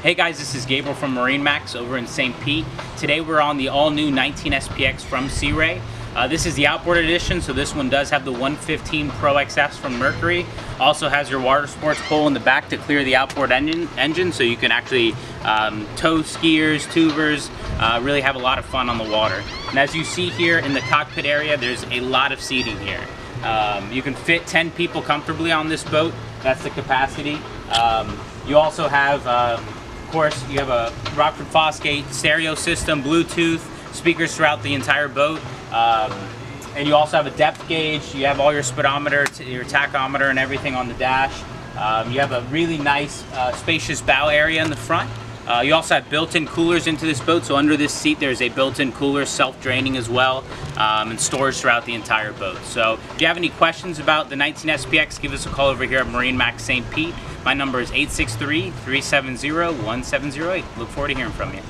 Hey guys, this is Gabriel from MarineMax over in St. Pete. Today we're on the all-new 19 SPX from Sea Ray. This is the Outboard edition, so this one does have the 115 Pro XS from Mercury. Also has your water sports pole in the back to clear the outboard engine, so you can actually tow skiers, tubers, really have a lot of fun on the water. And as you see here in the cockpit area, there's a lot of seating here. You can fit 10 people comfortably on this boat. That's the capacity. You also have, of course, you have a Rockford Fosgate stereo system, Bluetooth, speakers throughout the entire boat. And you also have a depth gauge. You have all your speedometer, your tachometer and everything on the dash. You have a really nice spacious bow area in the front. You also have built-in coolers into this boat, so under this seat there's a built-in cooler, self-draining as well, and storage throughout the entire boat. So if you have any questions about the 19 SPX, give us a call over here at MarineMax St. Pete. My number is 863-370-1708. Look forward to hearing from you.